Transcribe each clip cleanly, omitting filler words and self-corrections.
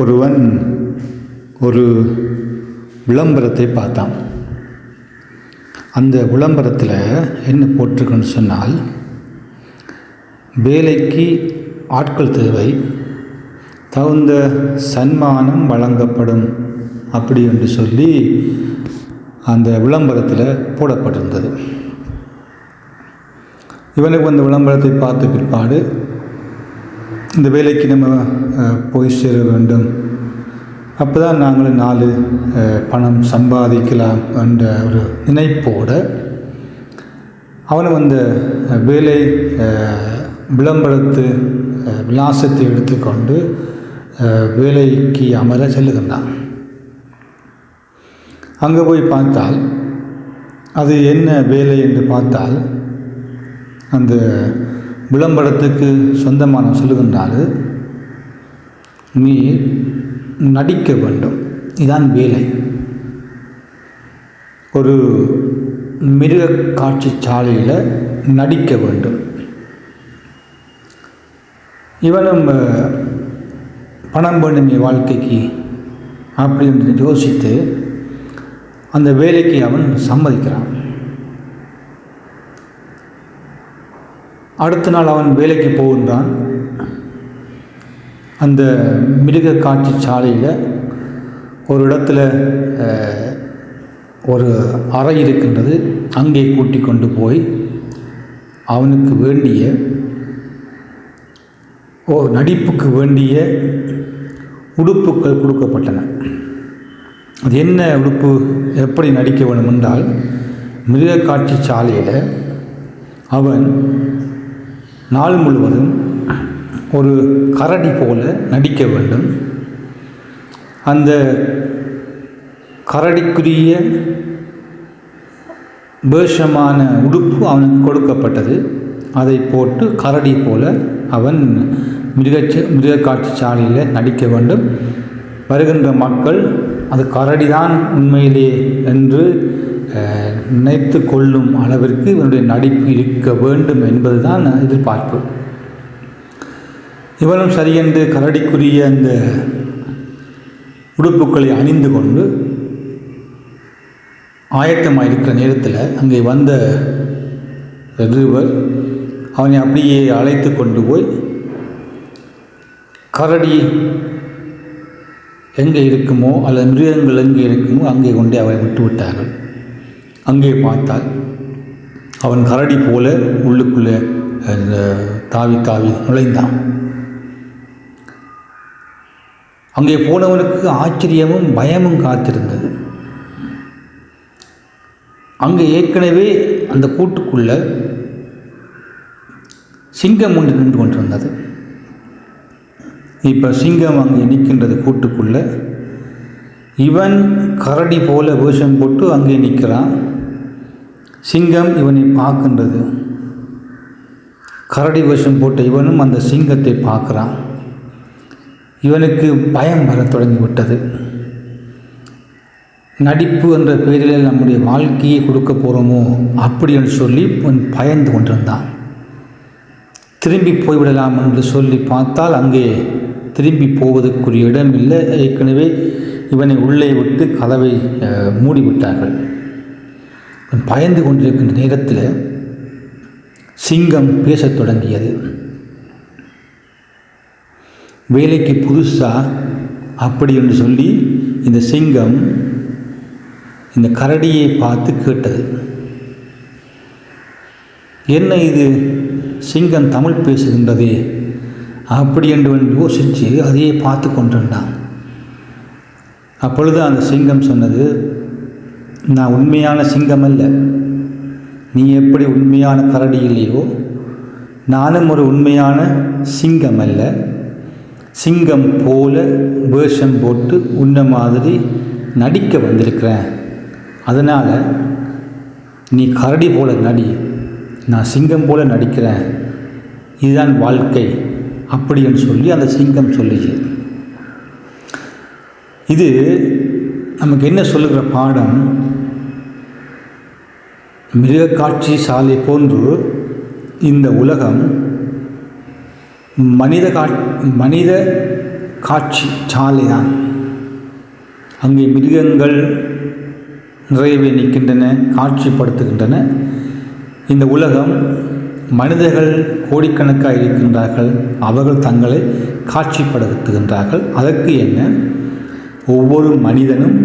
ஒருவன் ஒரு விளம்பரத்தை பார்த்தான். அந்த விளம்பரத்தில் என்ன போட்டிருக்குன்னு சொன்னால், வேலைக்கு ஆட்கள் தேவை, தகுந்த சன்மானம் வழங்கப்படும் அப்படி என்று சொல்லி அந்த விளம்பரத்தில் போடப்பட்டிருந்தது. இவனுக்கு அந்த விளம்பரத்தை பார்த்த பிற்பாடு இந்த வேலைக்கு நம்ம போய் சேர வேண்டும், அப்போ தான் நாங்கள் 4 பணம் சம்பாதிக்கலாம் என்ற ஒரு நினைப்போடு அவனும் அந்த வேலை விளம்பரத்து விலாசத்தை எடுத்துக்கொண்டு வேலைக்கு அமர செல்லுகின்றான். அங்கே போய் பார்த்தால் அது என்ன வேலை என்று பார்த்தால், அந்த விளம்பரத்துக்கு சொந்தமான சொல்லுகின்றாரு, நீ நடிக்க வேண்டும், இதான் வேலை. ஒரு மிருக காட்சி சாலையில் நடிக்க வேண்டும். இவனும் பணம் வேண்டுமே வாழ்க்கைக்கு அப்படின்னு யோசித்து அந்த வேலைக்கு அவன் சம்மதிக்கிறான். அடுத்த நாள் அவன் வேலைக்கு போகின்றான். அந்த மிருக காட்சி சாலையில் ஒரு இடத்துல ஒரு அறை இருக்கின்றது. அங்கே கூட்டி கொண்டு போய் அவனுக்கு வேண்டிய நடிப்புக்கு வேண்டிய உடுப்புகள் கொடுக்கப்பட்டன. அது என்ன உடுப்பு, எப்படி நடிக்க வேண்டும் என்றால், மிருக காட்சி சாலையில் அவன் நாள் முழுவதும் ஒரு கரடி போல நடிக்க வேண்டும். அந்த கரடிக்குரிய வேஷமான உடுப்பு அவனுக்கு கொடுக்கப்பட்டது. அதை போட்டு கரடி போல அவன் மிருக காட்சி சாலையில் நடிக்க வேண்டும். வருகின்ற மக்கள் அது கரடிதான் உண்மையிலே என்று நினைத்து கொள்ளும் அளவிற்கு இவனுடைய நடிப்பு இருக்க வேண்டும் என்பதுதான் எதிர்பார்ப்பு. இவனும் சரியென்று கரடிக்குரிய அந்த உடுப்புக்களை அணிந்து கொண்டு ஆயத்தமாக இருக்கிற நேரத்தில் அங்கே வந்த இருவர் அவனை அப்படியே அழைத்து கொண்டு போய் கரடி எங்கே இருக்குமோ அல்லது மிருகங்கள் எங்கே இருக்குமோ அங்கே கொண்டே அவனை விட்டு விட்டார்கள். அங்கே பார்த்தால் அவன் கரடி போல உள்ளுக்குள்ளே தாவி தாவி நுழைந்தான். அங்கே போனவனுக்கு ஆச்சரியமும் பயமும் காத்திருந்தது. அங்கே ஏற்கனவே அந்த கூட்டுக்குள்ள சிங்கம் ஒன்று நின்று கொண்டிருந்தது. இப்போ சிங்கம் அங்கே நிற்கின்றது கூட்டுக்குள்ள. இவன் கரடி போல வேஷம் போட்டு அங்கே நிற்கிறான். சிங்கம் இவனை பார்க்கின்றது. கரடி வேஷம் போட்ட இவனும் அந்த சிங்கத்தை பார்க்குறான். இவனுக்கு பயம் வர தொடங்கிவிட்டது. நடிப்பு என்ற பெயரில் நம்முடைய வாழ்க்கையை கொடுக்க போகிறோமோ அப்படின்னு சொல்லி பயந்து கொண்டிருந்தான். திரும்பி போய்விடலாம் என்று சொல்லி பார்த்தால் அங்கே திரும்பி போவதற்குரிய இடம் இல்லை. ஏற்கனவே இவனை உள்ளே விட்டு கதவை மூடிவிட்டார்கள். பயந்து கொண்டிருக்கின்ற நேரத்தில் சிங்கம் பேசத் தொடங்கியது. வேலைக்கு புதுசாக அப்படி என்று சொல்லி இந்த சிங்கம் இந்த கரடியை பார்த்து கேட்டது. என்ன இது, சிங்கம் தமிழ் பேசுகின்றதே அப்படி என்று யோசித்து அதையே பார்த்து கொண்டிருந்தான். அப்பொழுது அந்த சிங்கம் சொன்னது, நான் உண்மையான சிங்கம் அல்ல, நீ எப்படி உண்மையான கரடி இல்லையோ நானும் ஒரு உண்மையான சிங்கம் அல்ல. சிங்கம் போல வேஷம் போட்டு உன்ன மாதிரி நடிக்க வந்திருக்கிறேன். அதனால் நீ கரடி போல நடி, நான் சிங்கம் போல நடிக்கிறேன், இதுதான் வாழ்க்கை அப்படின்னு சொல்லி அந்த சிங்கம் சொல்லிச்சு. இது நமக்கு என்ன சொல்லுகிற பாடம், மிருக காட்சி சாலை போன்று இந்த உலகம் மனித காட்சி சாலை தான். அங்கே மிருகங்கள் நிறையவே நிற்கின்றன, காட்சிப்படுத்துகின்றன. இந்த உலகம் மனிதர்கள் கோடிக்கணக்காக இருக்கின்றார்கள், அவர்கள் தங்களை காட்சிப்படுத்துகின்றார்கள். அதற்கு என்ன, ஒவ்வொரு மனிதனும்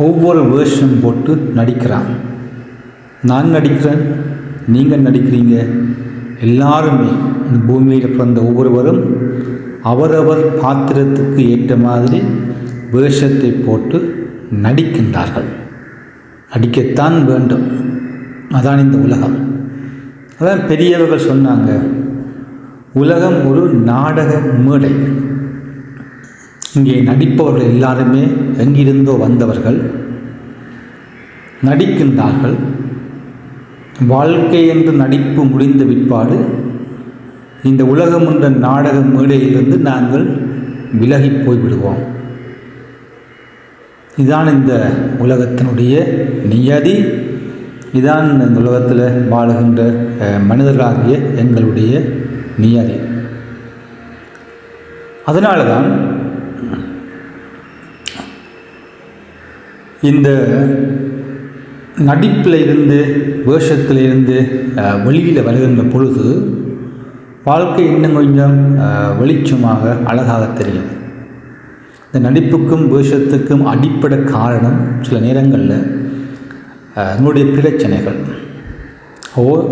ஒவ்வொரு வேஷம் போட்டு நடிக்கிறான். நான் நடிக்கிறேன், நீங்கள் நடிக்கிறீங்க. எல்லாருமே இந்த பூமியில் பிறந்த ஒவ்வொருவரும் அவரவர் பாத்திரத்துக்கு ஏற்ற மாதிரி வேஷத்தை போட்டு நடிக்கின்றார்கள். நடிக்கத்தான் வேண்டும், அதான் இந்த உலகம். அதான் பெரியவர்கள் சொன்னாங்க, உலகம் ஒரு நாடக மேடை. இங்கே நடிப்பவர்கள் எல்லாருமே எங்கிருந்தோ வந்தவர்கள், நடிக்கின்றார்கள். வாழ்க்கை என்று நடிப்பு முடிந்த பிற்பாடு இந்த உலகம் என்ற நாடக மேடையிலிருந்து நாங்கள் விலகி போய்விடுவோம். இதுதான் இந்த உலகத்தினுடைய நியதி. இதான் இந்த உலகத்தில் வாழுகின்ற மனிதர்களாகிய எங்களுடைய நியதி. அதனால தான் இந்த நடிப்பில் இருந்து வேஷத்தில் இருந்து வெளியில் வருகின்ற பொழுது வாழ்க்கை இன்னும் கொஞ்சம் வெளிச்சமாக அழகாக தெரியும். இந்த நடிப்புக்கும் வேஷத்துக்கும் அடிப்படை காரணம் சில நேரங்களில் உங்களுடைய பிரச்சனைகள்,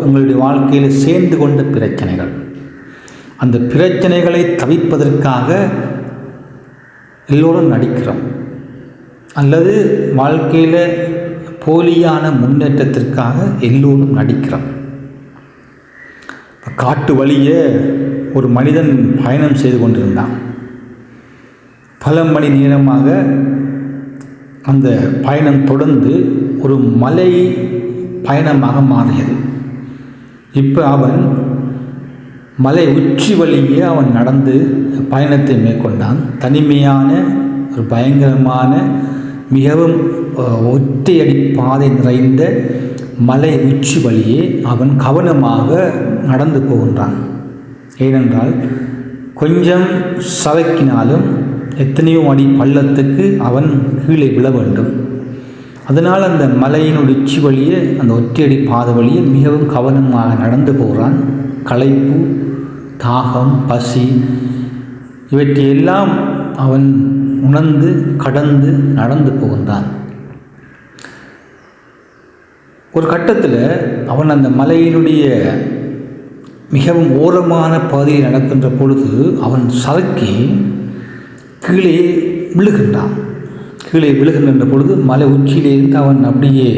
உங்களுடைய வாழ்க்கையில் சேர்ந்து கொண்ட பிரச்சனைகள். அந்த பிரச்சனைகளை தவிர்ப்பதற்காக எல்லோரும் நடிக்கிறோம், அல்லது வாழ்க்கையில் போலியான முன்னேற்றத்திற்காக எல்லோரும் நடிக்கிறோம். காட்டு வழியே ஒரு மனிதன் பயணம் செய்து கொண்டிருந்தான். பல மணி நேரமாக அந்த பயணம் தொடர்ந்து ஒரு மலை பயணமாக மாறியது. இப்போ அவன் மலை உச்சி வழியே அவன் நடந்து பயணத்தை மேற்கொண்டான். தனிமையான ஒரு பயங்கரமான மிகவும் ஒற்றையடி பாதை நிறைந்த மலை உச்சி வழியே அவன் கவனமாக நடந்து போகின்றான். ஏனென்றால் கொஞ்சம் சதக்கினாலும் எத்தனையோ அடி பள்ளத்துக்கு அவன் கீழே விழ வேண்டும். அதனால் அந்த மலையின் உச்சி வழியே, அந்த ஒற்றையடி பாதை வழியே மிகவும் கவனமாக நடந்து போகிறான். களைப்பு, தாகம், பசி இவற்றையெல்லாம் அவன் உணர்ந்து கடந்து நடந்து போகின்றான். ஒரு கட்டத்தில் அவன் அந்த மலையினுடைய மிகவும் ஓரமான பகுதியில் நடக்கின்ற பொழுது அவன் சறுக்கி கீழே விழுகின்றான். கீழே விழுகின்ற பொழுது மலை உச்சியிலிருந்து அவன் அப்படியே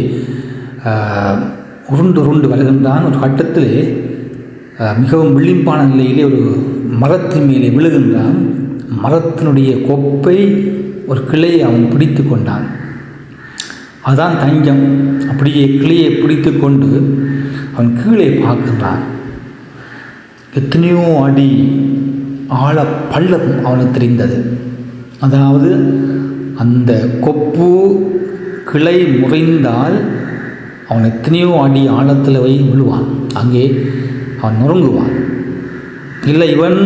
உருண்டு வருகின்றான். ஒரு கட்டத்திலே மிகவும் விளிம்பான நிலையிலே ஒரு மரத்தின் மேலே விழுகின்றான். மரத்தினுடைய கொப்பை ஒரு கிளையை அவன் பிடித்து கொண்டான். அதுதான் தஞ்சம். அப்படியே கிளையை பிடித்து கொண்டு அவன் கீழே பார்க்கின்றான். எத்தனையோ அடி ஆழ பள்ளம் அவனுக்கு தெரிந்தது. அதாவது அந்த கொப்பு கிளை முறைந்தால் அவன் எத்தனையோ அடி ஆழத்தில் விழுவான். அங்கே அவன் நொறுங்குவான். இல்லை, இவன்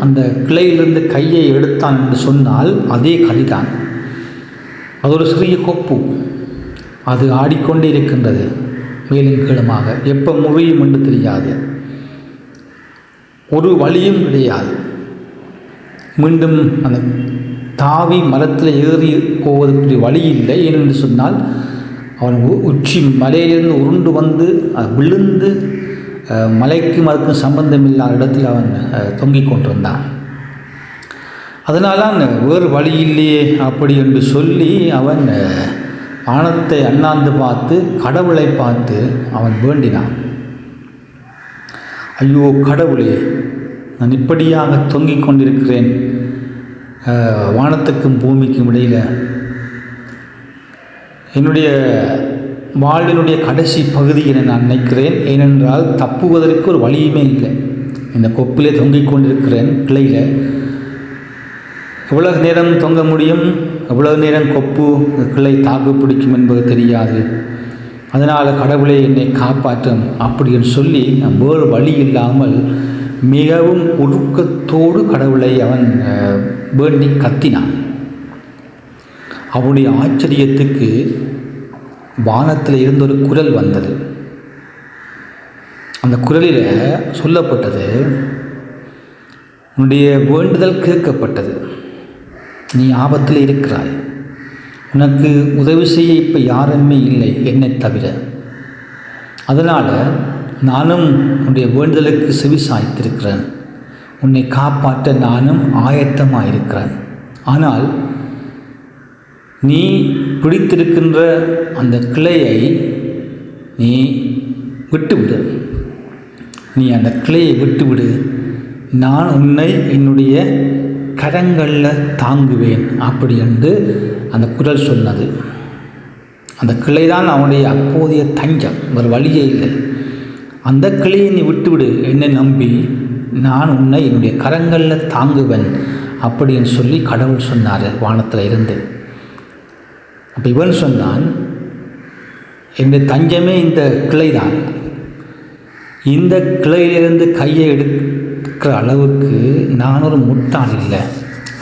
அந்த கிளையிலிருந்து கையை எடுத்தான் என்று சொன்னால் அதே கதிதான். அது ஒரு சிறிய கொப்பு, அது ஆடிக்கொண்டே இருக்கின்றது மேலும் கீழுமாக. எப்போ முறியும் என்று தெரியாது, ஒரு வழியும் கிடையாது. மீண்டும் அந்த தாவி மரத்தில் ஏறி போவதற்கு வழி இல்லை. ஏனென்று சொன்னால் அவன் உச்சி மலையிலிருந்து உருண்டு வந்து விழுந்து மலைக்கும் அதுக்கும் சம்பந்தமில்லாத இடத்தில் அவன் தொங்கிக் கொண்டிருந்தான். அதனால் வேறு வழி இல்லையே அப்படி என்று சொல்லி அவன் வானத்தை அண்ணாந்து பார்த்து கடவுளை பார்த்து அவன் வேண்டினான். ஐயோ கடவுளே, நான் இப்படியாக தொங்கிக் கொண்டிருக்கிறேன் வானத்துக்கும் பூமிக்கும் இடையில். என்னுடைய வாழ்வினுடைய கடைசி பகுதி என நான் நினைக்கிறேன். ஏனென்றால் தப்புவதற்கு ஒரு வழியுமே இல்லை. இந்த கொப்பிலே தொங்கிக் கொண்டிருக்கிறேன் கிளையில். எவ்வளவு நேரம் தொங்க முடியும், எவ்வளவு நேரம் கொப்பு கிளை தாக்கு பிடிக்கும் என்பது தெரியாது. அதனால் கடவுளை என்னை காப்பாற்றும் அப்படின்னு சொல்லி வேறு வழி இல்லாமல் மிகவும் உருக்கத்தோடு கடவுளை அவன் வேண்டி கத்தினான். அவனுடைய ஆச்சரியத்துக்கு வானத்தில் இருந்து ஒரு குரல் வந்தது. அந்த குரலில் சொல்லப்பட்டது, உன்னுடைய வேண்டுதல் கேட்கப்பட்டது, நீ ஆபத்தில் இருக்கிறாய், உனக்கு உதவி செய்ய இப்போ யாருமே இல்லை என்னை தவிர. அதனால் நானும் உன்னுடைய வேண்டுதலுக்கு செவி சாய்த்திருக்கிறேன், உன்னை காப்பாற்ற நானும் ஆயத்தமாக இருக்கிறேன். ஆனால் நீ பிடித்திருக்கின்ற அந்த கிளையை நீ விட்டுவிடு, நீ அந்த கிளையை விட்டுவிடு, நான் உன்னை என்னுடைய கரங்களில் தாங்குவேன் அப்படி என்று அந்த குரல் சொன்னது. அந்த கிளை தான் அவனுடைய அப்போதைய தஞ்சம், ஒரு வழியே இல்லை. அந்த கிளையை நீ விட்டுவிடு, என்னை நம்பி நான் உன்னை என்னுடைய கரங்களில் தாங்குவேன் அப்படின்னு சொல்லி கடவுள் சொன்னார் வானத்தில் இருந்து. அப்போ இவன் சொன்னான், என்னுடைய தஞ்சமே இந்த கிளை தான், இந்த கிளையிலிருந்து கையை எடுக்கிற அளவுக்கு நான் ஒரு முட்டாள் இல்லை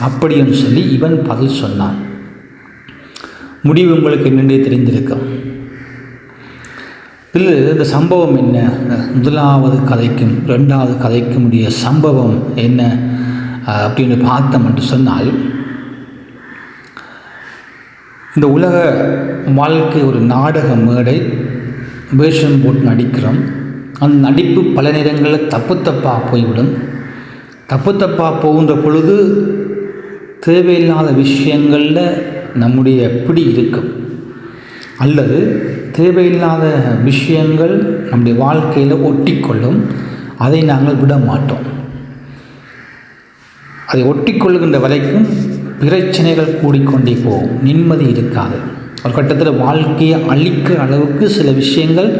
அப்படின்னு சொல்லி இவன் பதில் சொன்னான். முடிவு உங்களுக்கு என்னென்றே தெரிந்திருக்கும். இதில் இந்த சம்பவம் என்ன, முதலாவது கதைக்கும் ரெண்டாவது கதைக்கும் உடைய சம்பவம் என்ன அப்படின்னு பார்த்தோம் என்று சொன்னால், இந்த உலக வாழ்க்கை ஒரு நாடக மேடை, வேஷம் போட்டு நடிக்கிறோம். அந்த நடிப்பு பல நேரங்களில் தப்பாக போய்விடும். தப்பாக போகின்ற பொழுது தேவையில்லாத விஷயங்களில் நம்முடைய பிடி இருக்கும், அல்லது தேவையில்லாத விஷயங்கள் நம்முடைய வாழ்க்கையில் ஒட்டிக்கொள்ளும். அதை நாங்கள் விட மாட்டோம். அதை ஒட்டிக்கொள்ளுகின்ற வரைக்கும் பிரச்சனைகள் கூடிக்கொண்டே போகும், நிம்மதி இருக்காது. ஒரு கட்டத்தில் வாழ்க்கையை அழிக்கிற அளவுக்கு சில விஷயங்கள்,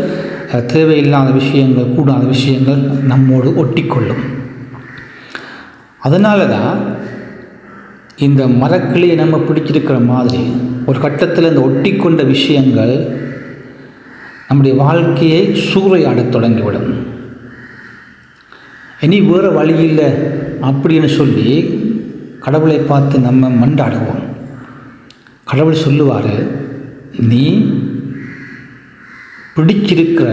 தேவையில்லாத விஷயங்கள், கூடாத விஷயங்கள் நம்மோடு ஒட்டிக்கொள்ளும். அதனால தான் இந்த மரக்கிளையை நம்ம பிடிச்சிருக்கிற மாதிரி ஒரு கட்டத்தில் இந்த ஒட்டிக்கொண்ட விஷயங்கள் நம்முடைய வாழ்க்கையை சூறையாடத் தொடங்கிவிடும். இனி வேறு வழி இல்லை அப்படின்னு சொல்லி கடவுளை பார்த்து நம்ம மண்டாடுவோம். கடவுள் சொல்லுவார், நீ பிடிச்சிருக்கிற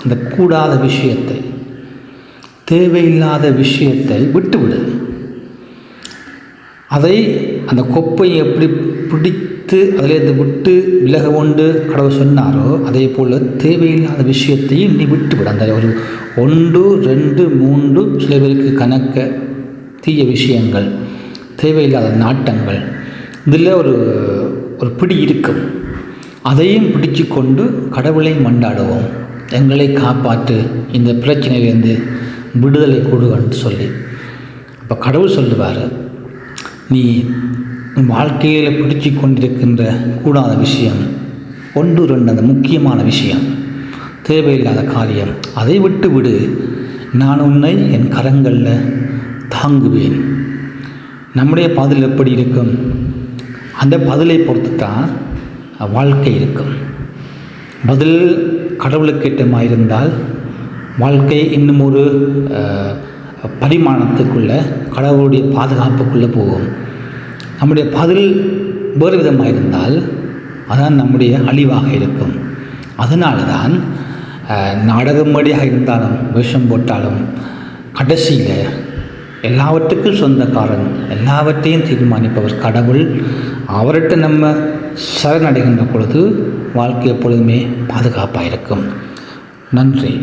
அந்த கூடாத விஷயத்தை, தேவையில்லாத விஷயத்தை விட்டுவிடு. அதை அந்த கொப்பையை எப்படி பிடித்து அதிலேருந்து விட்டு விலக கொண்டு கடவுள் சொன்னாரோ அதே போல் தேவையில்லாத விஷயத்தையும் நீ விட்டுவிட. அந்த ஒரு 1 2 3 சில பேருக்கு கணக்க தீய விஷயங்கள், தேவையில்லாத நாட்டங்கள், இதில் ஒரு பிடி இருக்கும். அதையும் பிடிச்சு கொண்டு கடவுளை மண்டாடுவோம், எங்களை காப்பாற்று, இந்த பிரச்சனையிலேருந்து விடுதலை கொடுன்னு சொல்லி. அப்போ கடவுள் சொல்லுவார், நீ வாழ்க்கையில் பிடிச்சி கொண்டிருக்கின்ற கூடாத விஷயம் 1 2 அந்த முக்கியமான விஷயம், தேவையில்லாத காரியம், அதை விட்டு விடு, நான் உன்னை என் கரங்களில் தாங்குவேன். நம்முடைய பதில் எப்படி இருக்கும்? அந்த பதிலை பொறுத்து தான் வாழ்க்கை இருக்கும். பதில் கடவுளுக்கு ஏற்றமாக இருந்தால் வாழ்க்கை இன்னும் ஒரு பரிமாணத்துக்குள்ள, கடவுளுடைய பாதுகாப்புக்குள்ளே போகும். நம்முடைய பதில் வேறு விதமாக இருந்தால் அதான் நம்முடைய அழிவாக இருக்கும். அதனால தான் நாடகம் வழியாக இருந்தாலும் வேஷம் போட்டாலும் கடைசியில் எல்லாவற்றுக்கும் சொந்தக்காரன், எல்லாவற்றையும் தீர்மானிப்பவர் கடவுள். அவர்கிட்ட நம்ம சரணடைகின்ற பொழுது வாழ்க்கை எப்பொழுதுமே பாதுகாப்பாக இருக்கும். நன்றி.